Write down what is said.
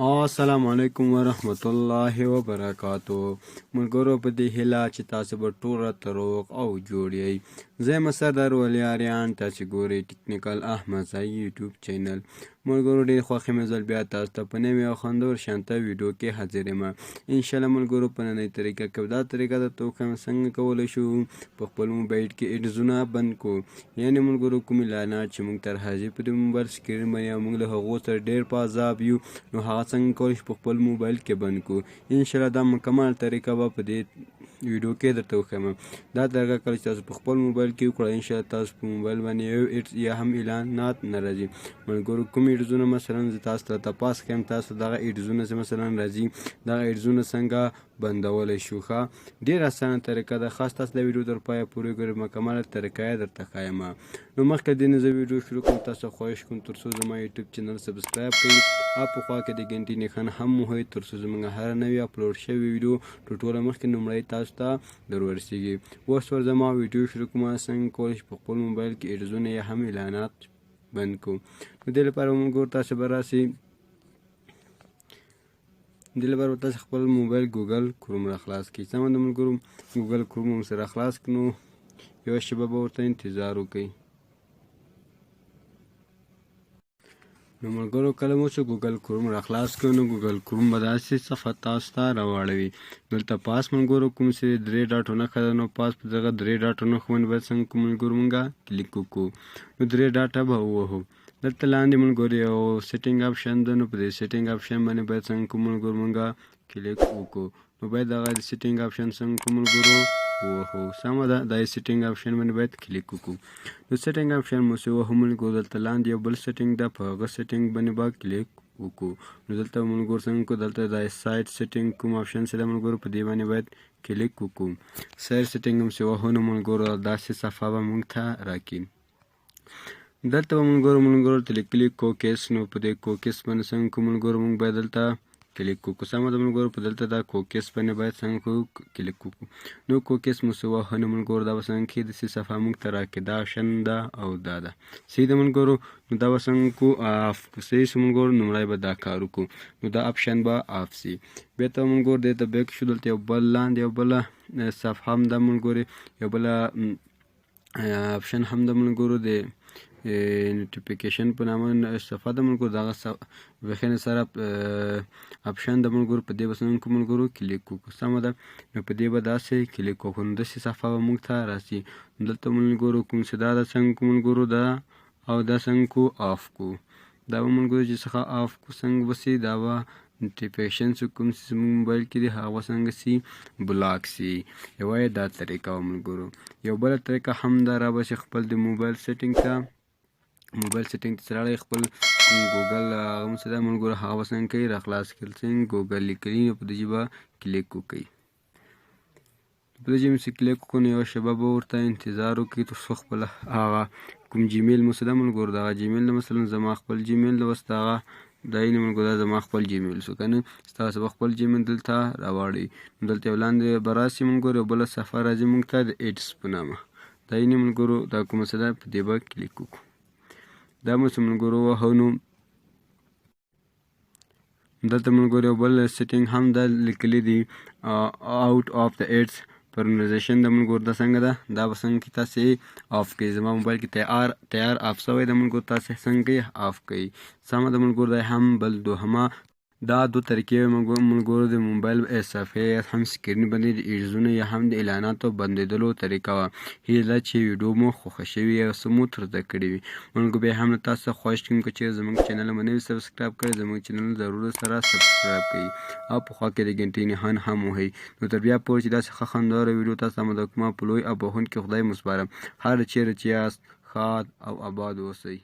السلام علیکم ورحمت الله وبرکاتو. ملګرو په دې هیله چې تاسو به ټول راته روغ او جوړ یئ. زه یم سردار ولی اریان، تاسو ګورئ ټیکنیکل احمدزی یوټیوب چینل. ملګرو ډېر خوښ یم زه بیا تاسو ته په نوې او خوندور شانته ویډیو کې حاضر یم. انشاءالله ملګرو په نننۍ طریقه کې دا طریقه درته وښیم څنګه کولی شو په خپل موبایل کې ایډزونه بند کړو. یعنې ملګرو کوم اعلانات چې موږ تر حاضر په دې موبایل سکرین باندې او موږ له هغو سره ډېر په عذاب یو، نو هغه څنګه کولی شو په خپل موبایل کې بند کړو. انشاءالله دا مکمل طریقه به په دې ویډیو کې درته وښیم. دا طریقه کله چې تاسو په خپل موبایل کې وکړئ، انشاءالله تاسو په موبایل باندې یو ایډز یا هم اعلانات نه راځي. ملګرو کوم ایډزونه مثلا زه تاسو ته تپاس کوم، تاسو دغه ایډزونه چې مثلا راځي دغه ایډزونه څنګه بندولی شو. ښه ډېر اسانه طریقه ده. خاص تاسو د ویډیو تر پایه پورې ګورئ، مکمله طریقه یې درته ښایم. نو مخکې دې نه زه ویډیو شروع کوم، تاسو خواهش کوم تر څو زما یوټیوب چینل سبسکرایب کړئ او په خوا کې د ګنټې نښان هم ووهئ تر څو زموږ هره نوې اپلوډ شوې ویډیو ټول ټوله مخکې لومړی تاسو ته در ورسیږي. اوس ور زما ویډیو شروع کوم، څنګه کولی شو په خپل موبایل کې ایډزونه یا هم اعلانات بند کړو. نو دې لپاره ملګرو تاسو به راسئ، دې لپاره به تاسو خپل موبایل ګوګل کروم را خلاص کړئ. سمه ده ملګرو، ګوګل کروم هم سره خلاص کړو. نو یوه شېبه به ورته انتظار وکړئ. نو ملګرو کله مو چې ګوګل کروم را خلاص کړو، نو ګوګل کروم به داسې صفحه تاسو ته راواړوي. دلته پاس ملګرو کوم چې درې ډاټو نښه ده، نو پاس په دغه درې ډاټو نښو باندې باید څنګه کوم ملګرو مونږه کلیک وکړو. نو درې ډاټه به ووهو. دلته لاندې ملګرو یو سیټینګ آپشن ده، نو په دې سیټینګ آپشن باندې باید څنګه کوم ملګرو مونږه کلیک وکړو. نو باید دغه سیټینګ آپشن څنګه کوم ملګرو ووهو. سمه ده، دا سیټینګ آپشن باندې باید کلیک وکړو. نو سیټینګ آپشن مو چې ووهو ملګرو، دلته لاندې یو بل سیټینګ ده، په هغه سیټینګ باندې به کلیک وکړو. نو دلته ملګرو څنګه کو، دلته دا سایټ سیټینګ کوم آپشن چې ده ملګرو په دې باندې باید کلیک وکړو. سایټ سیټینګ هم چې ووهو نو ملګرو داسې صفحه به موږ ته راکړي. دلته به ملګرو ته لیکلي کوکیس، نو په دې کوکیس باندې څنګه کو ملګرو موږ باید دلته کلیک وکړو. سمه ده ملګرو، په دلته دا کوکیس باندې باید څنګه کو کلیک وکړو. نو کوکیس مو چې ووهو نو ملګرو دا به څنګه کې داسې صفحه موږ ته راکړي. دا آپشن ده او دا ده، صحیح ده ملګرو. نو دا به څنګه کو آف کو. صحیح شو ملګرو، لومړی به دا کار وکړو، نو دا آپشن به آف سي. بیا ته ملګرو دې ته بیک شو، دلته یو بل لاندې یو بله صفحه هم ده ملګرو، یو بله آپشن هم ده ملګرو، د نوټیفیکیشن په نامه صفحه ده ملګرو. دغه بخښنې سره آپشن ده ملګرو، په دې به څنګه کوو ملګرو کلیک وکړو. سمه ده، نو په دې به داسې کلیک وکړو، نو داسې صفحه به موږ ته راسي. دلته ملګرو کوم چې دا ده څنګه کوو ملګرو، دا او دا څنګه کوو آف کوو. دا به ملګرو چې څخه آف کوو څنګه به سي، دا به نوټیفیکیشن چې کوم چې زموږ موبایل کې دي هغه به څنګه سي، بلاک سي. یوه یې دا طریقه وه ملګرو. یو بله طریقه هم ده، را به چې خپل د موبایل سیټینګ ته ته راړئ، خپل ګوګل هغه څه ده ملګرو هغه به څنګه کوئ را خلاص کړئ. څنګه ګوګل لیکلي، نو په دې به کلیک وکړئ. په دې چې کلیک وکړو نو یوه شېبه به ورته انتظار وکړئ تر څو خپل هغه کوم جیمیل مو چې ده ملګرو، دغه جیمیل ده مثلا زما خپل جیمیل ده، اوس دغه دا یې ملګرو دا زما خپل جیمیل شو که نه. ستاسو به خپل جیمیل دلته راواړئ. نو دلته یو لاندې به راسي ملګرو، یو بله صفحه راځي موږ ته د ایډس په نامه، دا یې ملګرو دا کومه څه ده، په دې به کلیک وکړو. دا مو چې ملګرو ووهو نو دلته ملګرو یو بل سیټینګ هم ده لیکلي دي، آوټ آف د ایډس پرمونایزیشن ده ملګرو. دا څنګه ده، دا به څنګه کې تاسې آف کړئ. زما موبایل کې تیار آف شوی ده ملګرو، تاسې څنګه کې آف کړئ. سمه ده ملګرو، دا هم بل دوهمه دا دو طریقې ملګرو د موبایل صفحې یا هم سکرین باندې د ایډزونو یا هم د اعلاناتو بندېدلو طریقه وه. هیله ده چې ویډیو مو خوښه شوې او څه مو تر زده کړي وي. ملګرو بیا هم له تاسو څخه خواهش کوم که چېرې زموږ چینل مو نه وي سبسکرایب کړی، زموږ چینل ضرور سره سبسکرایب کړئ او په خوا کې د ګنټې نښان هم ووهئ. نو تر بیا پورې چې داسې ښه خوندوره ویډیو تاسو ته مدد کومه په لوی او بخښونکي خدای مو سپارم. هر چیرې چې یاست ښاد او آباد اوسئ.